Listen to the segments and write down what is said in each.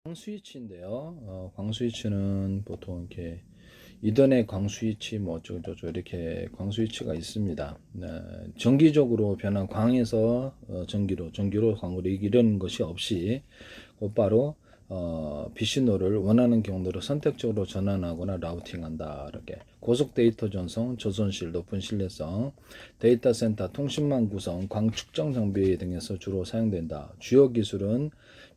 광스위치인데요. 광스위치는 보통 이렇게 이더넷 광스위치 뭐 어쩌고저쩌고 이렇게 광스위치가 있습니다. 정기적으로 변한 광에서 전기로 광으로 이런 것이 없이 곧바로 BC노를 원하는 경로로 선택적으로 전환하거나 라우팅한다. 이렇게 고속 데이터 전송, 저손실, 높은 신뢰성, 데이터 센터, 통신망 구성, 광 측정 장비 등에서 주로 사용된다. 주요 기술은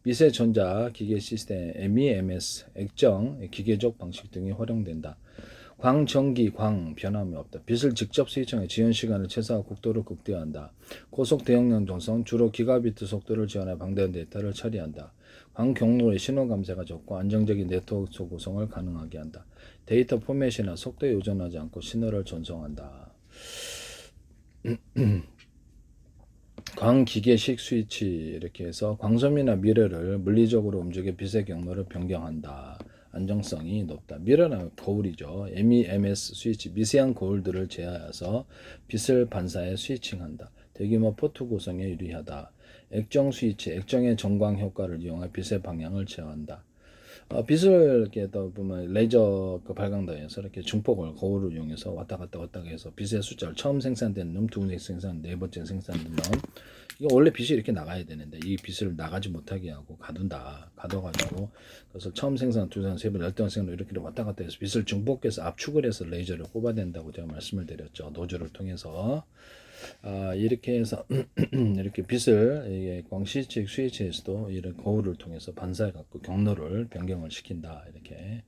미세 전자 기계 시스템, MEMS, 액정, 기계적 방식 등이 활용된다. 광, 전기, 광 변함이 없다. 빛을 직접 스위칭해 지연 시간을 최소화, 국도를 극대화한다. 고속 대용량 전송, 주로 기가비트 속도를 지원해 방대한 데이터를 처리한다. 광 경로의 신호 감쇄가 적고 안정적인 네트워크 구성을 가능하게 한다. 데이터 포맷이나 속도에 의존하지 않고 신호를 전송한다. 광기계식 스위치 이렇게 해서 광섬이나 미러를 물리적으로 움직여 빛의 경로를 변경한다. 안정성이 높다. 미러는 거울이죠. MEMS 스위치 미세한 거울들을 제어해서 빛을 반사해 스위칭한다. 대규모 포트 구성에 유리하다. 액정 스위치, 액정의 전광 효과를 이용해 빛의 방향을 제어한다. 빛을 이렇게 또 보면 레이저 그 발광도에서 이렇게 증폭을 거울을 이용해서 왔다 갔다 해서 빛의 숫자를 처음 생산된 놈, 두 번째 생산, 네 번째 생산된 놈. 이거 원래 빛이 이렇게 나가야 되는데 이 빛을 나가지 못하게 하고 가둬가지고 그래서 처음 생산, 두 번, 세 번, 10번 생산 이렇게 왔다 갔다 해서 빛을 증폭해서 압축을 해서 레이저를 꼽아낸다고 제가 말씀을 드렸죠. 노즐을 통해서. 이렇게 해서 이렇게 빛을 광시칙 스위치에서도 이런 거울을 통해서 반사해 갖고 경로를 변경을 시킨다. 이렇게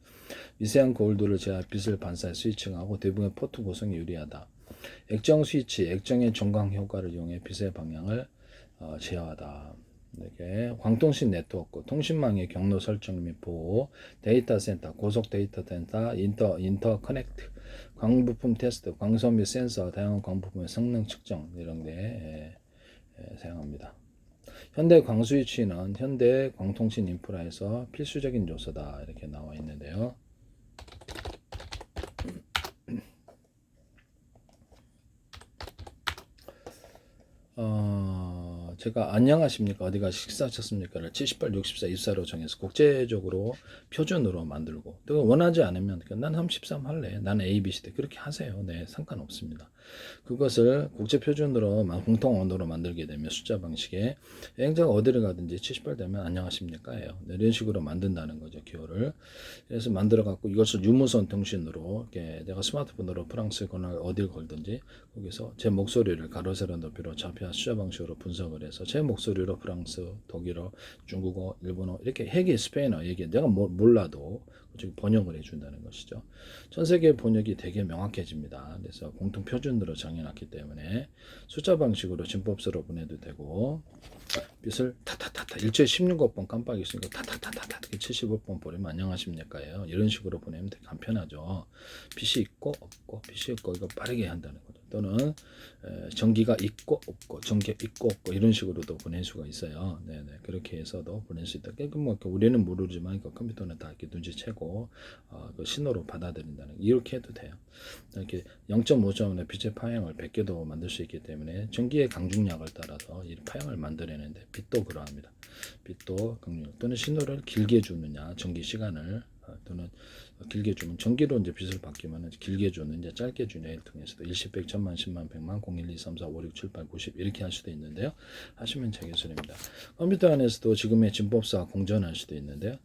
미세한 거울들을 제어 빛을 반사해 스위칭하고 대부분의 포트 구성이 유리하다. 액정 스위치, 액정의 전광 효과를 이용해 빛의 방향을 제어하다. 이렇게 광통신 네트워크, 통신망의 경로 설정 및 보호, 데이터 센터, 고속 데이터 센터, 인터커넥트, 광부품 테스트, 광선 및 센서, 다양한 광부품의 성능 측정 이런 데 사용합니다. 현대 광스위치는 현대 광통신 인프라에서 필수적인 요소다 이렇게 나와 있는데요. 제가 안녕하십니까 어디가 식사하셨습니까를 78, 64, 24로 정해서 국제적으로 표준으로 만들고 또 원하지 않으면 난 33 할래 나는 ABCD 그렇게 하세요. 네, 상관없습니다. 그것을 국제 표준으로 공통 언어로 만들게 되면 숫자 방식에 여행자가 어디를 가든지 78 되면 안녕하십니까 해요. 네, 이런 식으로 만든다는 거죠. 기호를. 그래서 만들어 갖고 이것을 유무선 통신으로 이렇게 내가 스마트폰으로 프랑스 거나 어딜 걸든지 거기서 제 목소리를 가로 세로 높이로 좌표 숫자 방식으로 분석을 해서 제 목소리로 프랑스, 독일어, 중국어, 일본어 이렇게 회계 스페인어 얘기 내가 몰라도 번역을 해준다는 것이죠. 전 세계 번역이 되게 명확해집니다. 그래서 공통 표준으로 정해놨기 때문에 숫자 방식으로 진법서로 보내도 되고 빛을 타타타타 일주일에 16번 깜빡이 있으니까 타타타타타 75번 보내면 안녕하십니까요. 이런 식으로 보내면 되게 간편하죠. 빛이 있고 없고 빛이 있고 이거 빠르게 한다는 거죠. 또는 전기가 있고 없고 전기 있고 없고 이런 식으로도 보낼 수가 있어요. 네네 그렇게 해서도 보낼 수 있다. 뭐 우리는 모르지만 그 컴퓨터는 다 이렇게 눈치채고 그 신호로 받아들인다는 이렇게 해도 돼요. 이렇게 0.5점의 빛의 파형을 100개도 만들 수 있기 때문에 전기의 강중량을 따라서 이 파형을 만들어내는데 빛도 그러합니다. 빛도 강중량 또는 신호를 길게 주느냐 전기 시간을 또는 길게 주면 전기로 이제 빛을 바뀌면 길게 주는 이제 짧게 주냐를 통해서도 일십, 백, 천만, 십만, 백만, 0, 1, 2, 3, 4, 5, 6, 7, 8, 90 이렇게 할 수도 있는데요. 하시면 제기술입니다. 컴퓨터 안에서도 지금의 진법사 공전할 수도 있는데요.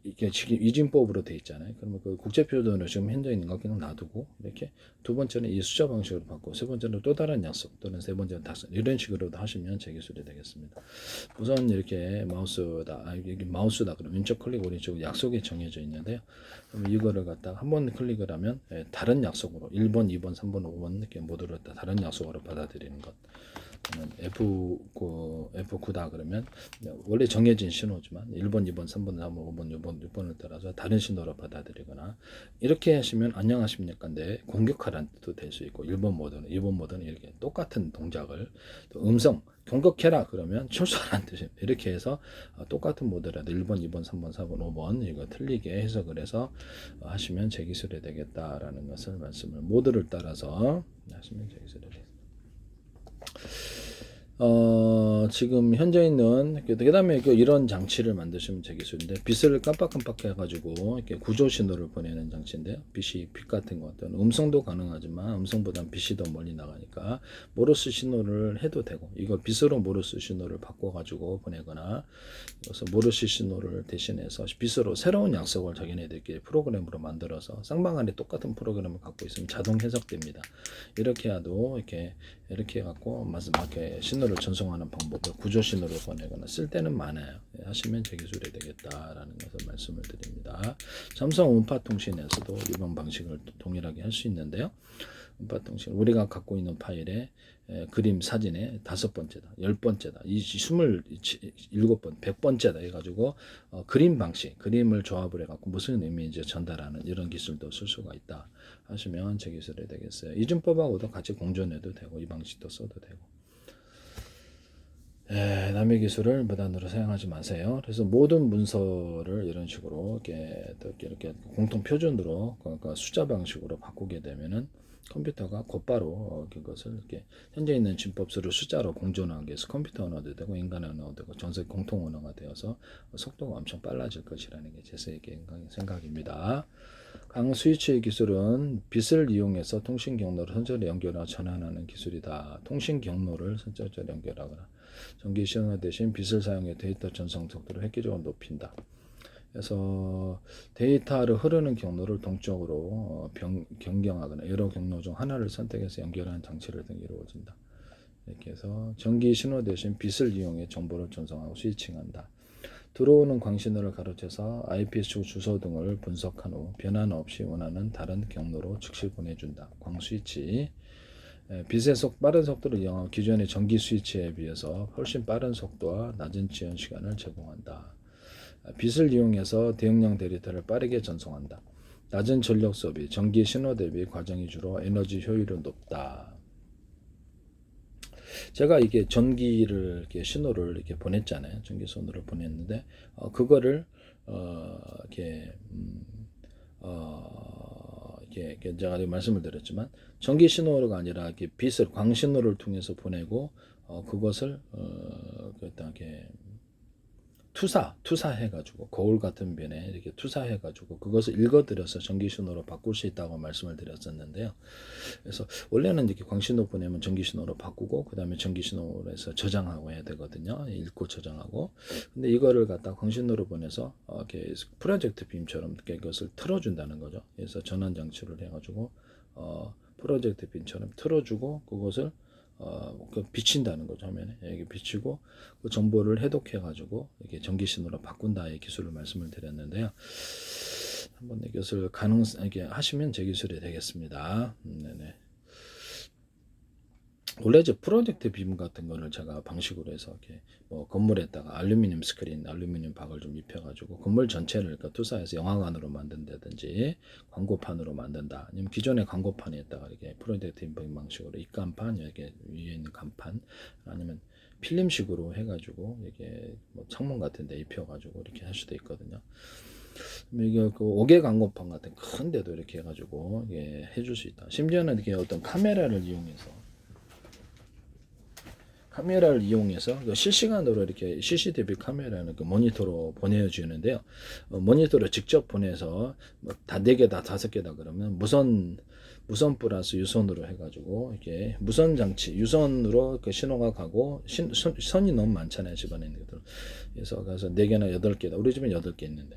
이게 지금 이진법으로 돼 있잖아요. 그러면 그 국제표준으로 지금 현재 있는 거 그냥 놔두고 이렇게 두 번째는 이 숫자 방식으로 바꾸고 세 번째는 또 다른 약속 또는 세 번째는 다섯 이런 식으로도 하시면 제기술이 되겠습니다. 우선 이렇게 이게 마우스다 그러면 왼쪽 클릭 오른쪽 약속이 정해져 있는데요. 그럼 이거를 갖다가 한번 클릭을 하면 다른 약속으로 1번, 2번, 3번, 5번 이렇게 모두를 다 다른 약속으로 받아들이는 것. F9다 그러면 원래 정해진 신호지만 1번, 2번, 3번, 4번, 5번, 6번, 6번을 따라서 다른 신호로 받아들이거나 이렇게 하시면 안녕하십니까인데 공격하라는 뜻도 될 수 있고 1번 모드는 2번 모드는 이렇게 똑같은 동작을 또 음성 공격해라 그러면 철수하라는 뜻입니다. 이렇게 해서 똑같은 모드라도 1번, 2번, 3번, 4번, 5번 이거 틀리게 해석을 해서 하시면 제기술이 되겠다라는 것을 모드를 따라서 하시면 제기술이 되겠습니다. 지금 현재 있는 그다음에 이런 장치를 만드시면 제 기술인데 빛을 깜빡깜빡 해가지고 이렇게 구조 신호를 보내는 장치인데요. 빛이 빛 같은 것들은 음성도 가능하지만 음성보다는 빛이 더 멀리 나가니까 모르스 신호를 해도 되고 이걸 빛으로 모르스 신호를 바꿔가지고 보내거나 그래서 모르스 신호를 대신해서 빛으로 새로운 약속을 자기네들끼리 프로그램으로 만들어서 쌍방간에 똑같은 프로그램을 갖고 있으면 자동 해석됩니다. 이렇게 해도 이렇게 해갖고 이렇게 신호를 전송하는 방법을 구조 신호로 보내거나 쓸 때는 많아요. 하시면 제 기술이 되겠다라는 것을 말씀을 드립니다. 삼성 음파통신에서도 이번 방식을 동일하게 할 수 있는데요. 음파통신 우리가 갖고 있는 파일에 그림 사진에 5번째다, 10번째다, 27번, 100번째다 해가지고 그림 방식, 그림을 조합을 해갖고 무슨 의미인지 전달하는 이런 기술도 쓸 수가 있다 하시면 제 기술이 되겠어요. 이준법하고도 같이 공존해도 되고 이 방식도 써도 되고. 남의 기술을 무단으로 사용하지 마세요. 그래서 모든 문서를 이런 식으로 이렇게 공통 표준으로 그러니까 숫자 방식으로 바꾸게 되면은 컴퓨터가 곧바로 그것을 이렇게 현재 있는 진법수를 숫자로 공존하게 해서 컴퓨터 언어도 되고 인간 언어도 되고 전 세계 공통 언어가 되어서 속도가 엄청 빨라질 것이라는 게 제 생각입니다. 강 스위치의 기술은 빛을 이용해서 통신 경로를 선절에 연결하거나 전환하는 기술이다. 통신 경로를 선절적으로 연결하거나 전기 신호 대신 빛을 사용해 데이터 전송 속도를 획기적으로 높인다. 그래서 데이터를 흐르는 경로를 동적으로 변경하거나 여러 경로 중 하나를 선택해서 연결하는 장치를 등 이루어진다. 이렇게 해서 전기 신호 대신 빛을 이용해 정보를 전송하고 스위칭한다. 들어오는 광신호를 가로채서 IPS 주소 등을 분석한 후 변환 없이 원하는 다른 경로로 즉시 보내준다. 광 스위치. 빛의 빠른 속도를 이용하고 기존의 전기 스위치에 비해서 훨씬 빠른 속도와 낮은 지연 시간을 제공한다. 빛을 이용해서 대용량 데이터를 빠르게 전송한다. 낮은 전력 소비, 전기 신호 대비 과정이 주로 에너지 효율이 높다. 제가 이게 전기를 이렇게 신호를 이렇게 보냈잖아요. 전기 신호를 보냈는데 그거를 이렇게 제가 말씀을 드렸지만 전기 신호가 아니라 이렇게 빛을 광 신호를 통해서 보내고 그것을 이렇게 투사해가지고 거울 같은 변에 이렇게 투사해가지고 그것을 읽어드려서 전기신호로 바꿀 수 있다고 말씀을 드렸었는데요. 그래서 원래는 이렇게 광신호 보내면 전기신호로 바꾸고 그 다음에 전기신호로 해서 저장하고 해야 되거든요. 읽고 저장하고. 근데 이거를 갖다 광신호로 보내서 이렇게 프로젝트 빔처럼 그것을 틀어준다는 거죠. 그래서 전원 장치를 해가지고 프로젝트 빔처럼 틀어주고 그것을 비친다는 거죠. 화면에 이게 비치고 그 정보를 해독해 가지고 이렇게 전기 신호로 바꾼다의 기술을 말씀을 드렸는데요. 한번 이것을 이렇게 하시면 제 기술이 되겠습니다. 네네. 원래 이제 프로젝트 빔 같은 거를 제가 방식으로 해서 이렇게 뭐 건물에다가 알루미늄 스크린, 알루미늄 박을 좀 입혀가지고 건물 전체를 그러니까 투사해서 영화관으로 만든다든지 광고판으로 만든다. 아니면 기존의 광고판에다가 이렇게 프로젝트 빔 방식으로 입간판 여기 위에 있는 간판 아니면 필름식으로 해가지고 이게 뭐 창문 같은데 입혀가지고 이렇게 할 수도 있거든요. 이게 그 5개 광고판 같은 큰 데도 이렇게 해가지고 이게 해줄 수 있다. 심지어는 이렇게 어떤 카메라를 이용해서 실시간으로 이렇게 CCTV 카메라는 그 모니터로 보내주는데요. 모니터로 직접 보내서 다 4개다 5개다 그러면 무선 플러스 유선으로 해가지고 이렇게 무선 장치 유선으로 그 신호가 가고 선이 너무 많잖아요. 집안에 있는 것들. 그래서 4개나 8개다. 우리 집은 8개 있는데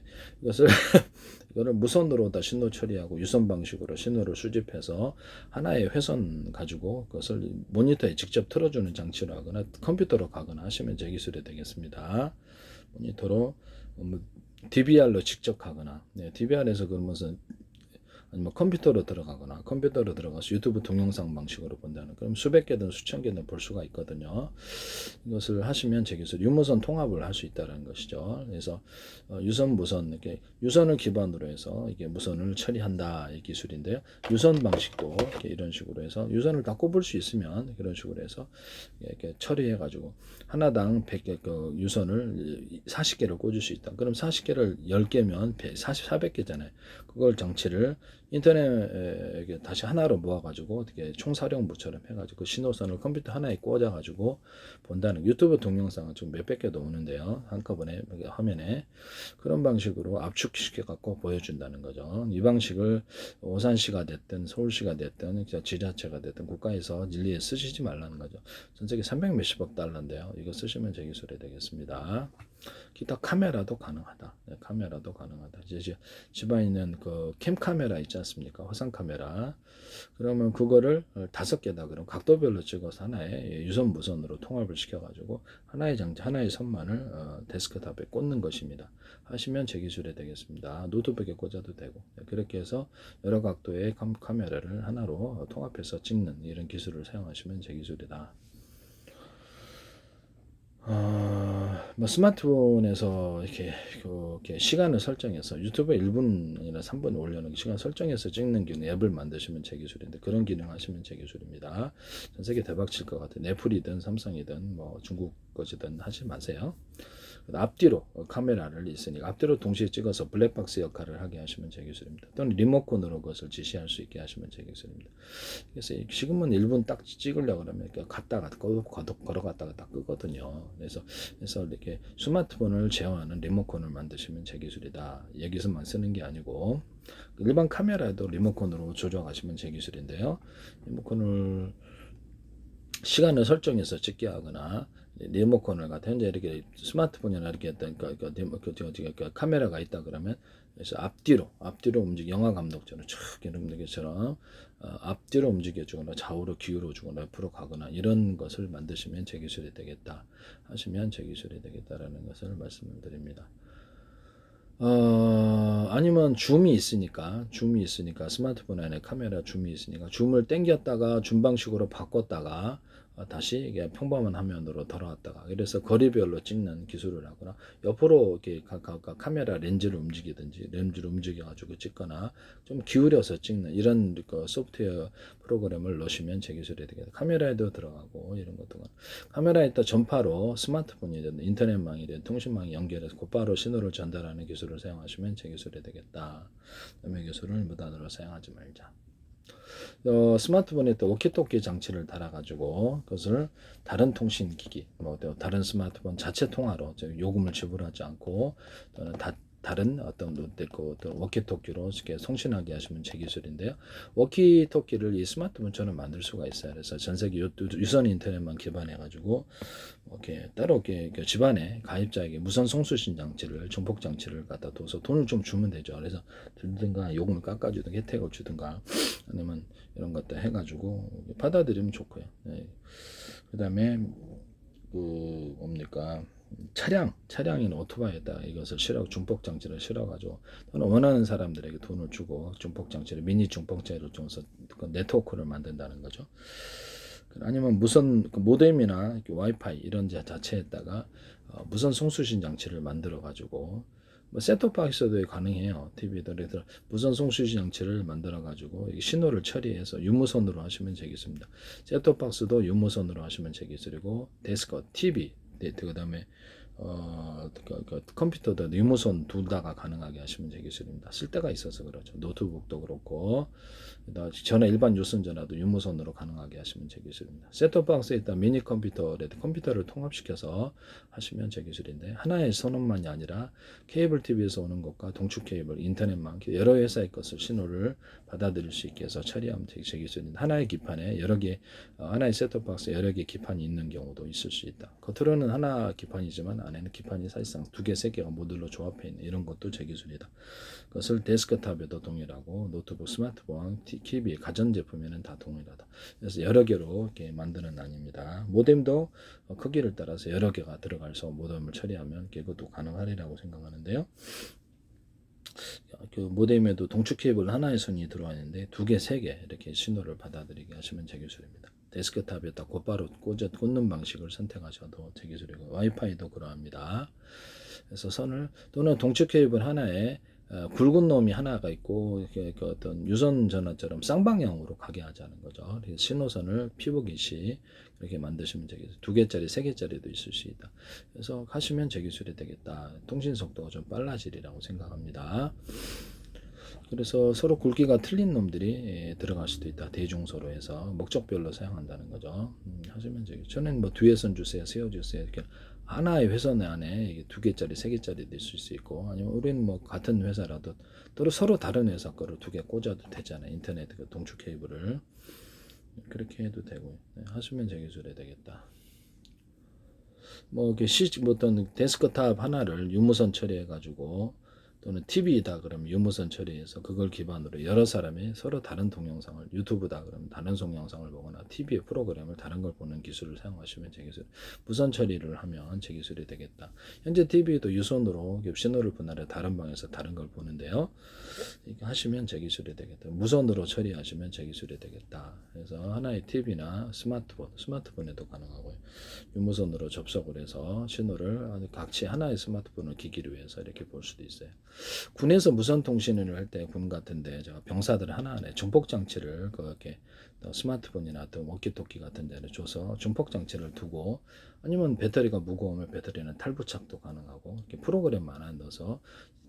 이거를 무선으로 다 신호 처리하고 유선 방식으로 신호를 수집해서 하나의 회선 가지고 그것을 모니터에 직접 틀어주는 장치로 하거나 컴퓨터로 가거나 하시면 제 기술이 되겠습니다. 모니터로 DVR로 직접 가거나 DVR에서 그러면서 아니면 컴퓨터로 들어가서 유튜브 동영상 방식으로 본다는 그럼 수백 개든 수천 개든 볼 수가 있거든요. 이것을 하시면 제 기술 유무선 통합을 할 수 있다는 것이죠. 그래서 유선 무선 이렇게 유선을 기반으로 해서 이게 무선을 처리한다 이 기술인데요. 유선 방식도 이렇게 이런 식으로 해서 유선을 다 꼽을 수 있으면 이런 식으로 해서 이렇게 처리해 가지고 하나당 100개 그 유선을 40개를 꽂을 수 있다. 그럼 40개를 10개면 400개잖아요. 그걸 장치를 인터넷에 다시 하나로 모아가지고 어떻게 총사령부처럼 해가지고 그 신호선을 컴퓨터 하나에 꽂아가지고 본다는 유튜브 동영상은 좀 몇백 개도 오는데요. 한꺼번에 화면에 그런 방식으로 압축시켜갖고 보여준다는 거죠. 이 방식을 오산시가 됐든 서울시가 됐든 지자체가 됐든 국가에서 일일이 쓰시지 말라는 거죠. 전 세계 300 몇십억 달러인데요. 이거 쓰시면 제 기술이 되겠습니다. 기타 카메라도 가능하다. 네, 카메라도 가능하다. 이제 집안에 있는 그 캠 카메라 있지 않습니까? 화상 카메라. 그러면 그거를 5개다. 그럼 각도별로 찍어서 하나의 유선 무선으로 통합을 시켜가지고 하나의 장치, 하나의 선만을 데스크탑에 꽂는 것입니다. 하시면 제 기술이 되겠습니다. 노트북에 꽂아도 되고 네, 그렇게 해서 여러 각도의 카메라를 하나로 통합해서 찍는 이런 기술을 사용하시면 제 기술이다. 뭐 스마트폰에서 이렇게 시간을 설정해서 유튜브에 1분이나 3분 올려놓은 시간 설정해서 찍는 기능 앱을 만드시면 제 기술인데 그런 기능 하시면 제 기술입니다. 전 세계 대박 칠 것 같아요. 애플이든 삼성이든 뭐 중국 것이든 하지 마세요. 앞뒤로 카메라를 있으니까 앞뒤로 동시에 찍어서 블랙박스 역할을 하게 하시면 제 기술입니다. 또는 리모컨으로 그것을 지시할 수 있게 하시면 제 기술입니다. 그래서 지금은 1분 딱 찍으려고 그러면 갔다가 걸어갔다가 딱 끄거든요. 그래서 이렇게 스마트폰을 제어하는 리모컨을 만드시면 제 기술이다. 여기서만 쓰는 게 아니고 일반 카메라도 리모컨으로 조정하시면 제 기술인데요. 리모컨을 시간을 설정해서 찍게 하거나 리모컨을 갖다 현재 이렇게 스마트폰이나 이렇게 했던 카메라가 있다 그러면 그래서 앞뒤로 움직여 영화 감독처럼 쭉 이런 것처럼 앞뒤로 움직여주거나 좌우로 기울여 주거나 옆으로 가거나 이런 것을 만드시면 제 기술이 되겠다 하시면 제 기술이 되겠다라는 것을 말씀을 드립니다. 아니면 줌이 있으니까 스마트폰 안에 카메라 줌이 있으니까 줌을 당겼다가 줌 방식으로 바꿨다가 다시 이게 평범한 화면으로 돌아왔다가 그래서 거리별로 찍는 기술을 하거나 옆으로 이렇게 카메라 렌즈를 움직여가지고 찍거나 좀 기울여서 찍는 이런 그 소프트웨어 프로그램을 넣으시면 제 기술이 되겠다. 카메라에도 들어가고 이런 것도 카메라에다 전파로 스마트폰이든 인터넷망이든 통신망이 연결해서 곧바로 신호를 전달하는 기술을 사용하시면 제 기술이 되겠다. 남의 기술을 무단으로 사용하지 말자. 스마트폰에 또 워키토키 장치를 달아가지고 그것을 다른 통신기기, 다른 스마트폰 자체 통화로 요금을 지불하지 않고 또는 다른 어떤 워키토키로 이렇게 송신하게 하시면 제 기술인데요. 워키토키를 이 스마트폰처럼 만들 수가 있어요. 그래서 전 세계 유선 인터넷만 기반해가지고 이렇게 따로 이렇게 집안에 가입자에게 무선 송수신 장치를 중폭 장치를 갖다 둬서 돈을 좀 주면 되죠. 그래서 들든가 요금을 깎아주든 혜택을 주든가 아니면 이런 것들 해가지고 받아들이면 좋고요. 네. 그다음에 뭡니까? 차량이나 오토바이에다 이것을 중폭 장치를 실어가지고 또는 원하는 사람들에게 돈을 주고 중폭 장치를 미니 중폭 장치를 줘서 네트워크를 만든다는 거죠. 아니면 무선 모뎀이나 와이파이 이런 자체에다가 무선 송수신 장치를 만들어 가지고 셋톱박스도 가능해요. TV도 그래서 무선 송수신 장치를 만들어 가지고 신호를 처리해서 유무선으로 하시면 되겠습니다. 셋톱박스도 유무선으로 하시면 되겠으리고 데스크, TV, 그다음에 컴퓨터도 유무선 둘 다가 가능하게 하시면 제 기술입니다. 쓸 데가 있어서 그렇죠. 노트북도 그렇고 전화 일반 유선 전화도 유무선으로 가능하게 하시면 제 기술입니다. 셋톱박스에 있다 미니 컴퓨터를 통합시켜서 하시면 제 기술인데 하나의 선원만이 아니라 케이블 TV에서 오는 것과 동축 케이블, 인터넷망 여러 회사의 것을 신호를 받아들일 수 있게 해서 처리하면 제 기술인데 하나의 기판에 하나의 셋톱박스에 여러 개 기판이 있는 경우도 있을 수 있다. 겉으로는 하나 기판이지만 안에는 기판이 사실상 2개, 3개가 모듈로 조합해 있는 이런 것도 제 기술이다. 그것을 데스크탑에도 동일하고 노트북, 스마트폰, TV, 가전제품에는 다 동일하다. 그래서 여러 개로 이렇게 만드는 아닙니다. 모뎀도 크기를 따라서 여러 개가 들어가서 모뎀을 처리하면 그것도 가능하리라고 생각하는데요. 그 모뎀에도 동축 케이블 하나의 선이 들어와 있는데 2개, 3개 이렇게 신호를 받아들이게 하시면 제 기술입니다. 데스크탑에다 곧바로 꽂는 방식을 선택하셔도 제 기술이고 와이파이도 그러합니다. 그래서 선을 또는 동축 케이블 하나에 굵은 놈이 하나가 있고 어떤 유선 전화처럼 쌍방향으로 가게 하자는 거죠. 그래서 신호선을 피보기시 그렇게 만드시면 되겠어요. 2개짜리, 3개짜리도 있을 수 있다. 그래서 하시면 제 기술이 되겠다. 통신 속도가 좀 빨라지리라고 생각합니다. 그래서 서로 굵기가 틀린 놈들이 들어갈 수도 있다. 대중소로 해서 목적별로 사용한다는 거죠. 하시면 저는 뭐 뒤에 선 주세요, 세워 주세요 이렇게 하나의 회선 안에 이게 2개짜리, 3개짜리 될 수 있고, 아니면 우리는 뭐 같은 회사라도 또 서로 다른 회사 거를 2개 꽂아도 되잖아요. 인터넷 그 동축 케이블을 그렇게 해도 되고, 하시면 제 기술이 되겠다. 뭐 이렇게 어떤 데스크탑 하나를 유무선 처리해 가지고, 또는 TV다 그러면 유무선 처리해서 그걸 기반으로 여러 사람이 서로 다른 동영상을, 유튜브다 그러면 다른 동영상을 보거나 TV의 프로그램을 다른 걸 보는 기술을 사용하시면 제 기술, 무선 처리를 하면 제 기술이 되겠다. 현재 TV도 유선으로 신호를 분할해 다른 방에서 다른 걸 보는데요. 이렇게 하시면 제 기술이 되겠다. 무선으로 처리하시면 제 기술이 되겠다. 그래서 하나의 TV나 스마트폰에도 가능하고요. 유무선으로 접속을 해서 신호를 같이 하나의 스마트폰을 기기로 해서 이렇게 볼 수도 있어요. 군에서 무선 통신을 할 때 군 같은데 제가 병사들 하나하나 중폭 장치를 그렇게 스마트폰이나 또 워키토키 같은 데를 줘서 중폭 장치를 두고, 아니면 배터리가 무거우면 배터리는 탈부착도 가능하고, 이렇게 프로그램 하나 넣어서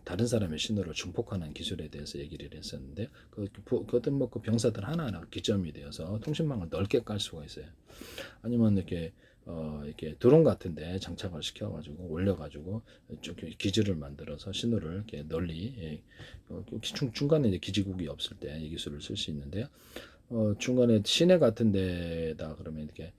다른 사람의 신호를 중폭하는 기술에 대해서 얘기를 했었는데, 그것도 뭐 그 병사들 하나하나 기점이 되어서 통신망을 넓게 깔 수가 있어요. 아니면 이렇게 드론 같은데 장착을 시켜가지고 올려가지고 기지를 만들어서 신호를 이렇게 널리, 중간에 이제 기지국이 없을 때 이 기술을 쓸 수 있는데요. 중간에 시내 같은 데다 그러면 이렇게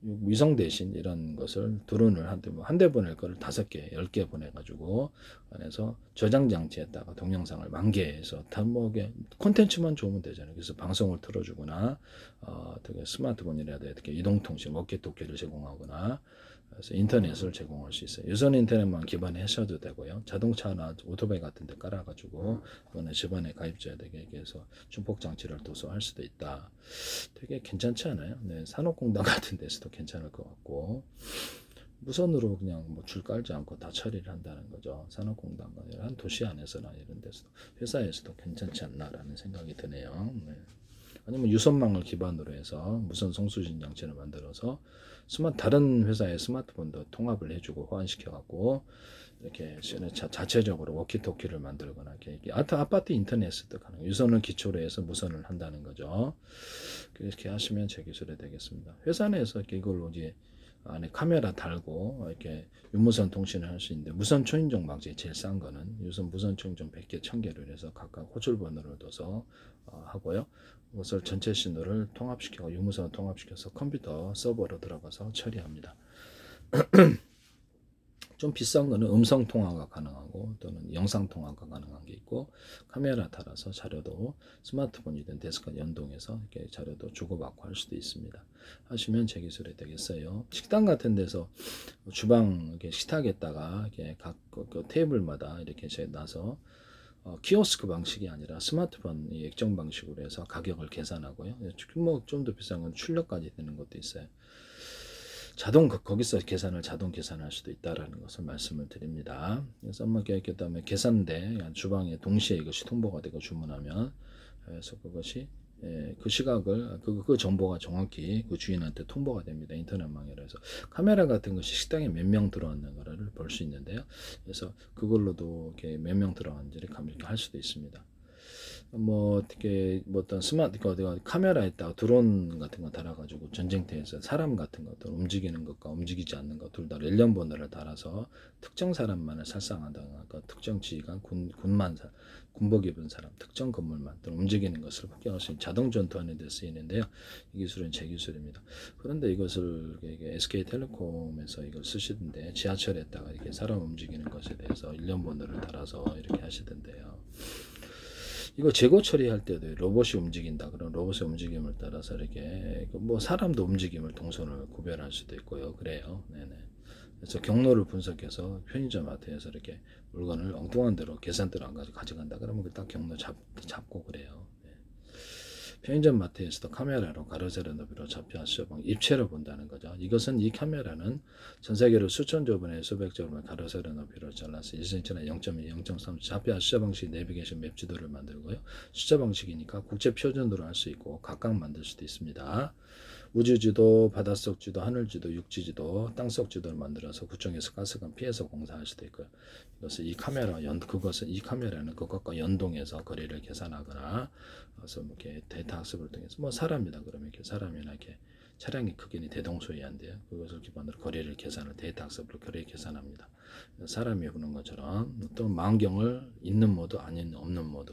위성 대신 이런 것을 드론을 한 대 보낼 거를 5개, 10개 보내가지고 안에서 저장 장치에다가 동영상을 만개해서 다 뭐 콘텐츠만 좋으면 되잖아요. 그래서 방송을 틀어주거나, 되게 스마트폰이라도 이렇게 이동통신, 워키토키를 제공하거나, 그래서 인터넷을 제공할 수 있어요. 유선 인터넷만 기반하셔도 되고요. 자동차나 오토바이 같은 데 깔아가지고 그거는 집안에 가입자야 되게 해서 중폭 장치를 둬서 할 수도 있다. 되게 괜찮지 않아요? 네, 산업공단 같은 데서도 괜찮을 것 같고, 무선으로 그냥 뭐 줄 깔지 않고 다 처리를 한다는 거죠. 산업공단과 한 도시 안에서나 이런 데서도, 회사에서도 괜찮지 않나라는 생각이 드네요. 네. 아니면 유선망을 기반으로 해서 무선 송수신 장치를 만들어서 다른 회사의 스마트폰도 통합을 해주고 호환시켜 갖고 이렇게 자체적으로 워키토키를 만들거나, 이렇게 아파트 인터넷도 가능. 유선을 기초로 해서 무선을 한다는 거죠. 그렇게 하시면 제 기술이 되겠습니다. 회사 내에서 이걸로 이제 안에 카메라 달고 이렇게 유무선 통신을 할 수 있는데, 무선 초인종 방식이 제일 싼 거는 무선 초인종 100개, 1000개를 해서 각각 호출 번호를 둬서 하고요. 그것을 전체 신호를 통합시키고 유무선 통합시켜서 컴퓨터 서버로 들어가서 처리합니다. 좀 비싼 거는 음성 통화가 가능하고 또는 영상 통화가 가능한 게 있고, 카메라 달아서 자료도 스마트폰이든 데스크와 연동해서 이렇게 자료도 주고받고 할 수도 있습니다. 하시면 제 기술이 되겠어요. 식당 같은 데서 주방 이렇게 식탁에다가 이렇게 각 그 테이블마다 이렇게 놔서 키오스크 방식이 아니라 스마트폰 액정 방식으로 해서 가격을 계산하고요. 뭐 좀 더 비싼 건 출력까지 되는 것도 있어요. 거기서 자동 계산할 수도 있다라는 것을 말씀을 드립니다. 그래서 그다음에 계산대 주방에 동시에 이것이 통보가 되고 주문하면, 그래서 그것이 그 시각을 그 정보가 정확히 그 주인한테 통보가 됩니다. 인터넷망이라 해서 카메라 같은 것이 식당에 몇 명 들어왔는 거를 볼 수 있는데요. 그래서 그걸로도 이렇게 몇 명 들어왔는지를 할 수도 있습니다. 뭐 어떻게 뭐 어떤 카메라에다가 드론 같은 거 달아가지고 전쟁터에서 사람 같은 것들 움직이는 것과 움직이지 않는 것 둘 다 렐름 번호를 달아서 특정 사람만을 살상한다거나, 그러니까 특정 지휘관 군복 입은 사람, 특정 건물만 움직이는 것을 확인할 수 있는 자동 전투하는 데 쓰이는데요. 이 기술은 제 기술입니다. 그런데 이것을 SK텔레콤에서 이걸 쓰시던데, 지하철에다가 이렇게 사람 움직이는 것에 대해서 일련 번호를 달아서 이렇게 하시던데요. 이거 재고 처리할 때도 로봇이 움직인다. 그런 로봇의 움직임을 따라서 이렇게 뭐 사람도 움직임을 동선을 구별할 수도 있고요. 그래요. 네네. 그래서 경로를 분석해서 편의점 마트에서 이렇게 물건을 엉뚱한 대로 계산대로 안 가져간다. 그러면 딱 경로 잡고 그래요. 네. 편의점 마트에서도 카메라로 가로 세로 너비로 좌표 수저방 입체를 본다는 거죠. 이 카메라는 전 세계로 수천 조 번에 수백 조 번의 가로 세로 너비로 잘라서 1cm나 0.2, 0.3 좌표 수저 방식 내비게이션 맵 지도를 만들고요. 수저 방식이니까 국제 표준으로 할 수 있고 각각 만들 수도 있습니다. 우주지도, 바닷속 지도, 하늘지도, 육지지도, 땅속지도를 만들어서 구청에서 가스관 피해서 공사할 수도 있고요. 그것을 이 카메라는 그것과 연동해서 거리를 계산하거나, 그래서 뭐 이렇게 데이터 학습을 통해서 뭐 사람이다 그러면 이렇게 사람이나 이렇게 차량의 크기는 대동소이한데요. 그것을 기반으로 거리를 계산을 데이터 학습으로 거리 계산합니다. 사람이 보는 것처럼 또 망경을 있는 모드, 아닌 없는 모드,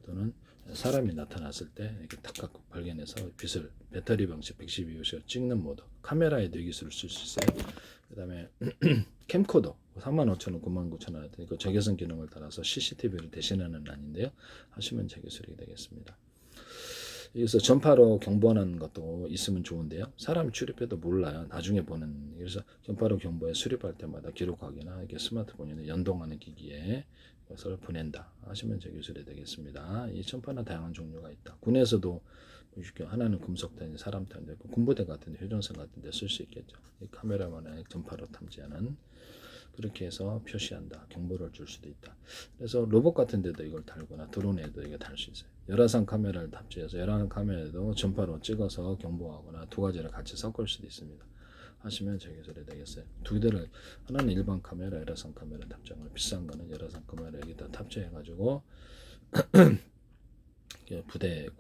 또는 사람이 나타났을 때 이렇게 딱 발견해서 빛을 배터리 방식 112호시로 찍는 모드, 카메라의 뇌기술을 쓸 수 있어요. 그 다음에 캠코더 35,000원, 99,000원 그 적외선 기능을 따라서 CCTV를 대신하는 아닌데요. 하시면 제 기술이 되겠습니다. 여기서 전파로 경보하는 것도 있으면 좋은데요. 사람이 출입해도 몰라요. 나중에 보는. 그래서 전파로 경보에 수립할 때마다 기록하기나 이렇게 스마트폰이나 연동하는 기기에 것을 보낸다 하시면 제 기술이 되겠습니다. 이 전파는 다양한 종류가 있다. 군에서도 하나는 금속탄, 사람탄도 있고 군부대 같은 데, 휴전선 같은 데 쓸 수 있겠죠. 이 카메라만의 전파로 탐지하는, 그렇게 해서 표시한다. 경보를 줄 수도 있다. 그래서 로봇 같은 데도 이걸 달거나 드론에도 이거 달 수 있어요. 열화상 카메라를 탑재해서 열화상 카메라도 전파로 찍어서 경보하거나 두 가지를 같이 섞을 수도 있습니다. 하시면 제 기술이 되겠어요. 두 대를, 하나는 일반 카메라, 열화상 카메라 탑재하고, 비싼 거는 열화상 카메라 여기다 탑재해가지고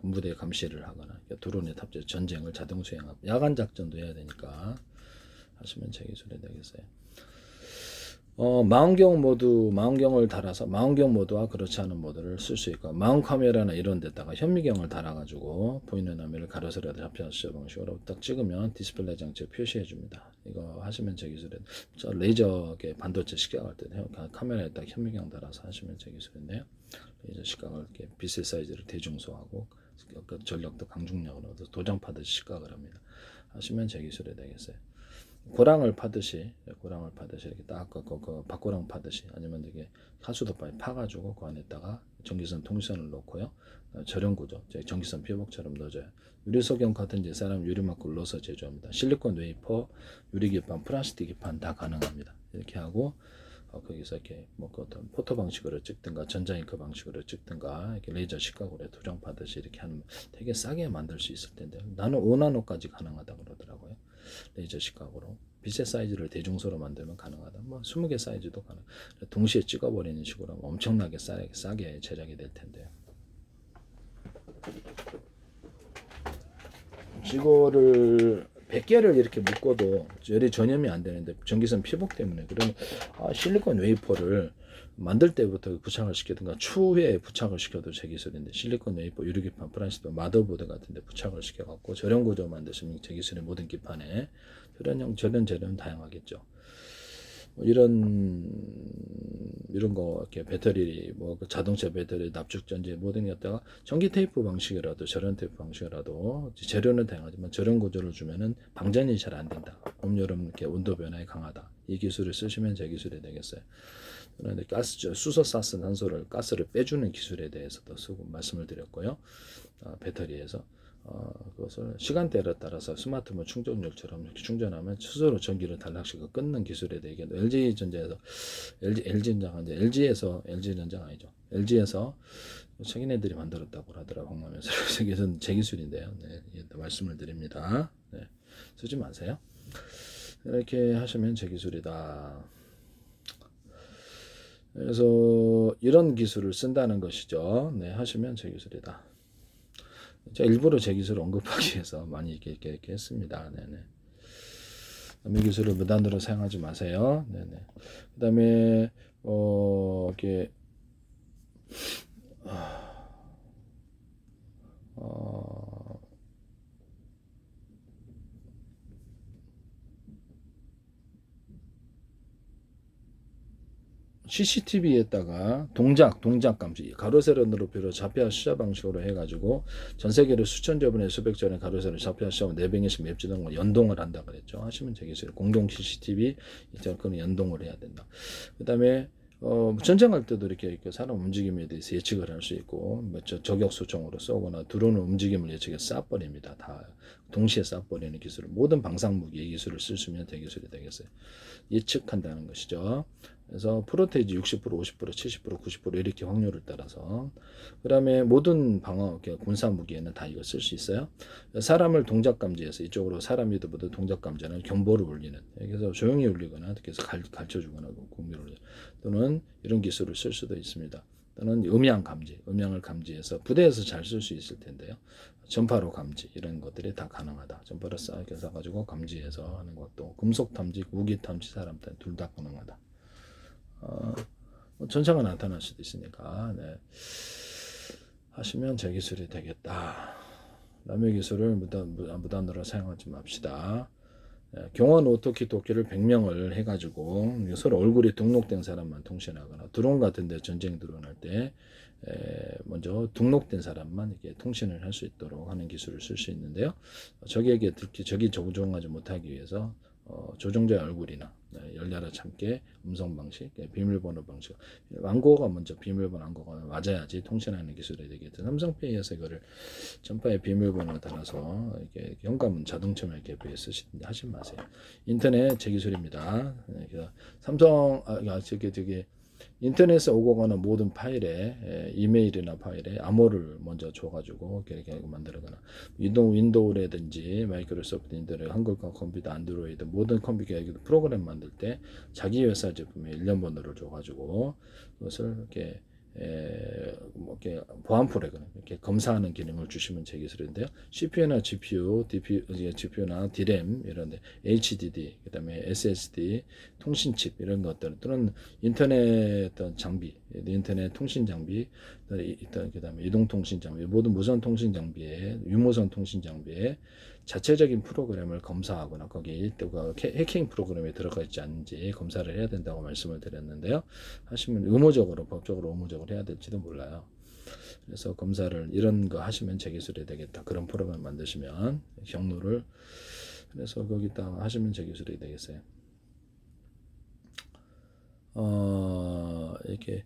군부대 감시를 하거나 드론에 탑재 전쟁을 자동 수행하고 야간 작전도 해야 되니까 하시면 제 기술이 되겠어요. 망원경 망원경을 달아서 망원경 모드와 그렇지 않은 모드를 쓸 수 있고, 망원 카메라나 이런 데다가 현미경을 달아가지고 보이는 화면을 가로세로도 잡혀서 방식으로 딱 찍으면 디스플레이 장치에 표시해 줍니다. 이거 하시면 제 기술이, 저 레이저 반도체 시각할 때 카메라에 딱 현미경 달아서 하시면 제 기술인데요. 레이저 시각을 이렇게 빛의 사이즈를 대중소하고 전력도 강중력으로 도장파듯이 시각을 합니다. 하시면 제 기술이 되겠어요. 고랑을 파듯이 이렇게 딱 그 밭고랑 파듯이, 아니면 이게 하수도파에 파가지고 그 안에다가 전기선 통선을 놓고요. 절연 구조, 전기선 피복처럼 넣어줘요. 유리소경 같은 사람 유리막을 넣어서 제조합니다. 실리콘 웨이퍼, 유리기판, 플라스틱 기판 다 가능합니다. 이렇게 하고 거기서 이렇게 뭐 어떤 포토 방식으로 찍든가 전자잉크 방식으로 찍든가 이렇게 레이저 시각으로 도장 파듯이 이렇게 하면 되게 싸게 만들 수 있을 텐데, 나는 5나노까지 가능하다고 그러더라고요. 레이저 시각으로 빛의 사이즈를 대중소로 만들면 가능하다. 뭐 20개 사이즈도 가능. 동시에 찍어버리는 식으로 하면 엄청나게 싸게 제작이 될 텐데요. 이거를 100개를 이렇게 묶어도 열이 전염이 안 되는데 전기선 피복 때문에, 그러면 실리콘 웨이퍼를 만들 때부터 부착을 시키든가 추후에 부착을 시켜도 제 기술인데, 실리콘 웨이퍼, 유리기판, 플라스틱, 마더보드 같은 데 부착을 시켜갖고 절연 구조 만드시면 제 기술의 모든 기판에 절연 재료는 다양하겠죠. 이런 거 이렇게 배터리 자동차 배터리 납축 전지 모든 게 갖다가 전기 테이프 방식이라도 절연 테이프 방식이라도 재료는 다양하지만 절연 구조를 주면은 방전이 잘 안 된다. 봄 여름 이렇게 온도 변화에 강하다. 이 기술을 쓰시면 제 기술이 되겠어요. 그런데 수소사스 산소를 가스를 빼주는 기술에 대해서도 쓰고 말씀을 드렸고요. 배터리에서 그것을 시간대에 따라서 스마트폰 충전율처럼 이렇게 충전하면 스스로 전기를 단락시켜 끊는 기술에 대해 LG전자에서 LG전자가 아니죠. LG에서 자기네들이 만들었다고 하더라고요. 홍남에서. 그래서 제 기술인데요. 네, 말씀을 드립니다. 네, 쓰지 마세요. 이렇게 하시면 제 기술이다. 그래서 이런 기술을 쓴다는 것이죠. 네, 하시면 제 기술이다. 제가 일부러 제 기술을 언급하기 위해서 많이 이렇게 했습니다. 네네. 남의 기술을 무단으로 사용하지 마세요. 네네. 그 다음에, 이렇게, CCTV에다가 동작 감지, 가로 세로 높이로 좌표 시야 방식으로 해가지고 전 세계로 수천 접은의 수백 전의 가로 세로 좌표 시야 400개씩 맵지는 연동을 한다 그랬죠. 하시면 되겠어요. 공동 CCTV 그건 연동을 해야 된다. 그다음에 전쟁할 때도 이렇게 사람 움직임에 대해서 예측을 할 수 있고, 저격 수총으로 쏘거나 드론 움직임을 예측해 쏴버립니다. 다 동시에 쏴버리는 기술을 모든 방상무기의 기술을 쓰시면 대기술이 되겠어요. 예측한다는 것이죠. 그래서 프로테이지 60%, 50%, 70%, 90% 이렇게 확률을 따라서 그다음에 모든 방어 군사 무기에는 다 이거 쓸 수 있어요. 사람을 동작 감지해서 이쪽으로 사람이 모두 동작 감지하는 경보를 울리는 그래서 조용히 울리거나 그래서 가르쳐 주거나 공유를 또는 이런 기술을 쓸 수도 있습니다. 또는 음향 감지, 음향을 감지해서 부대에서 잘 쓸 수 있을 텐데요. 전파로 감지 이런 것들이 다 가능하다. 전파로 쏴가지고 감지해서 하는 것도 금속 탐지, 무기 탐지, 사람 탐지 둘 다 가능하다. 전차가 나타날 수도 있으니까 네. 하시면 제 기술이 되겠다. 남의 기술을 무단으로 사용하지 맙시다. 경원 오토키토키를 100명을 해가지고 서로 얼굴이 등록된 사람만 통신하거나 드론 같은데 전쟁 드론 할 때 먼저 등록된 사람만 이렇게 통신을 할 수 있도록 하는 기술을 쓸 수 있는데요. 적에게 적이 조종하지 못하기 위해서 조종자의 얼굴이나 열려라 참깨 음성 방식, 비밀번호 방식, 왕고가 먼저 비밀번호 왕고가 맞아야지 통신하는 기술이 되겠죠. 삼성페이에서 이거를 전파에 비밀번호 달아서 이렇게 현금은 자동차만 개표해 쓰시든지 하지 마세요. 인터넷 제 기술입니다. 삼성 저기 인터넷에 오고 가는 모든 파일에 이메일이나 파일에 암호를 먼저 줘가지고 이렇게 만들거나 윈도우라든지 마이크로소프트 인터넷 한글과 컴퓨터 안드로이드 모든 컴퓨터 프로그램 만들 때 자기 회사 제품에 일련번호를 줘가지고 그것을 이렇게 이렇게 보안 프로그램 이렇게 검사하는 기능을 주시면 제 기술인데요. CPU나 GPU나 DRAM 이런데 HDD 그다음에 SSD 통신칩 이런 것들 또는 인터넷 장비, 인터넷 통신 장비, 그다음에 이동 통신 장비, 모든 무선 통신 장비에 유무선 통신 장비에 자체적인 프로그램을 검사하거나 거기에 해킹 프로그램에 들어가 있지 않은지 검사를 해야 된다고 말씀을 드렸는데요. 하시면 의무적으로 법적으로 의무적으로 해야 될지도 몰라요. 그래서 검사를 이런 거 하시면 제 기술이 되겠다. 그런 프로그램 만드시면 경로를 그래서 거기다 하시면 제 기술이 되겠어요. 이렇게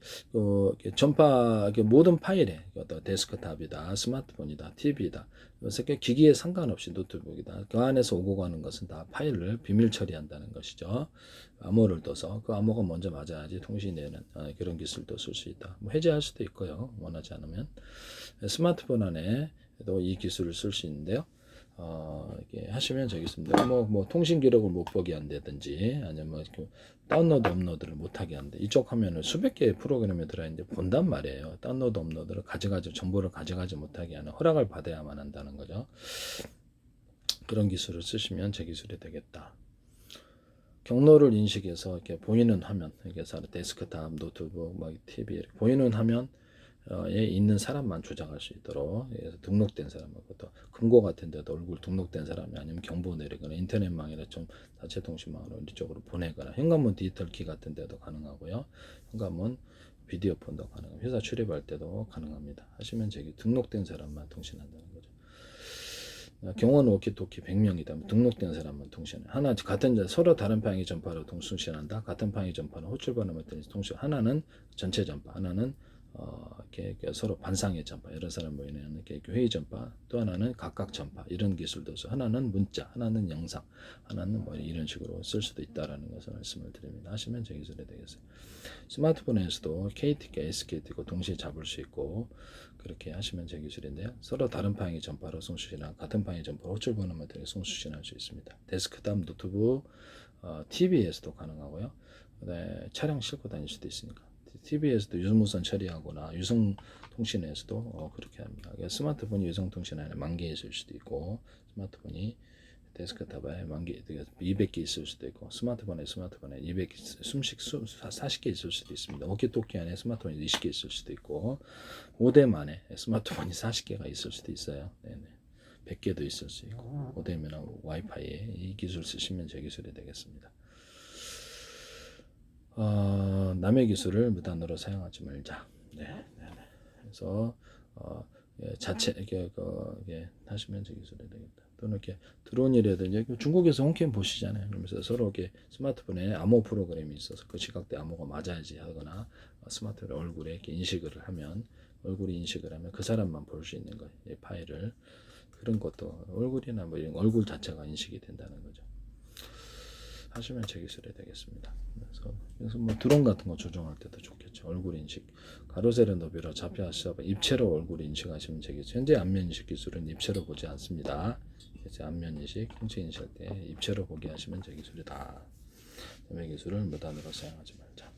전파 모든 파일에 데스크탑이다, 스마트폰이다, TV다, 이렇게 기기에 상관없이 노트북이다. 그 안에서 오고 가는 것은 다 파일을 비밀 처리한다는 것이죠. 암호를 떠서 그 암호가 먼저 맞아야지 통신이 되는 그런 기술도 쓸 수 있다. 뭐 해제할 수도 있고요. 원하지 않으면 스마트폰 안에도 이 기술을 쓸 수 있는데요. 이렇게 하시면 저기 있습니다. 뭐 통신 기록을 못 보게 한다든지 아니면 뭐 다운로드 업로드를 못 하게 하는데 이쪽 화면을 수백 개의 프로그램에 들어있는데 본단 말이에요. 다운로드 업로드를 정보를 가져가지 못하게 하는 허락을 받아야만 한다는 거죠. 그런 기술을 쓰시면 제 기술이 되겠다. 경로를 인식해서 이렇게 보이는 화면, 이게 데스크탑, 노트북, TV 보이는 화면 에 있는 사람만 조작할 수 있도록 등록된 사람만 또 금고 같은 데도 얼굴 등록된 사람이 아니면 경보 내리거나 인터넷망이나 좀 자체통신망으로 이쪽으로 보내거나 현관문 디지털 키 같은 데도 가능하고요. 현관문 비디오폰도 가능합니다. 회사 출입할 때도 가능합니다. 하시면 저기 등록된 사람만 통신한다는 거죠. 경원 워키토키 100명이다. 등록된 사람만 통신해. 하나 같은 서로 다른 방향의 전파로 통신한다. 같은 방향의 전파는 호출번호만 통신. 하나는 전체 전파, 하나는 이렇게 서로 반상의 전파 이런 사람 모이는 이렇게 회의 전파 또 하나는 각각 전파 이런 기술도 있어 하나는 문자 하나는 영상 하나는 뭐 이런 식으로 쓸 수도 있다라는 것을 말씀을 드립니다. 하시면 제 기술이 되겠어요. 스마트폰에서도 KT가 SKT고 동시에 잡을 수 있고 그렇게 하시면 제 기술인데요. 서로 다른 방향의 전파로 송수신이나 같은 방향의 전파로 호출 번호만 통해 송수신할 수 있습니다. 데스크탑 노트북 TV에서도 가능하고요. 그다음에 차량 싣고 다닐 수도 있으니까 TV에서도 유선무선 처리하거나 유성통신에서도 그렇게 합니다. 스마트폰이 유성통신 안에 10,000개 있을 수도 있고 스마트폰이 데스크탑에 10,000개, 200개 있을 수도 있고 스마트폰에 200개, 40개 있을 수도 있습니다. 워키토키 안에 스마트폰이 20개 있을 수도 있고 모뎀 안에 스마트폰이 40개가 있을 수도 있어요. 네네. 100개도 있을 수 있고 모뎀이나 와이파이에 이 기술 쓰시면 제 기술이 되겠습니다. 남의 기술을 무단으로 사용하지 말자. 네. 그래서 이렇게 하시면 제 기술이 되겠다. 또는 이렇게 드론이라든지 중국에서 홈캠 보시잖아요. 그러면서 서로 이렇게 스마트폰에 암호 프로그램이 있어서 그 시각대 암호가 맞아야지 하거나 스마트폰 얼굴에 이렇게 인식을 하면 얼굴이 인식을 하면 그 사람만 볼 수 있는 거예요. 이 파일을 그런 것도 얼굴이나 뭐 이런 얼굴 자체가 인식이 된다는 거죠. 하시면 제 기술이 되겠습니다. 그래서 뭐 드론 같은 거 조정할 때도 좋겠죠. 얼굴 인식, 가로세로 너비로 좌표 하시고 입체로 얼굴 인식하시면 제 기술. 현재 안면 인식 기술은 입체로 보지 않습니다. 이제 안면 인식, 형체 인식할 때 입체로 보게 하시면 제 기술이다. 내 기술을 무단으로 사용하지 말자.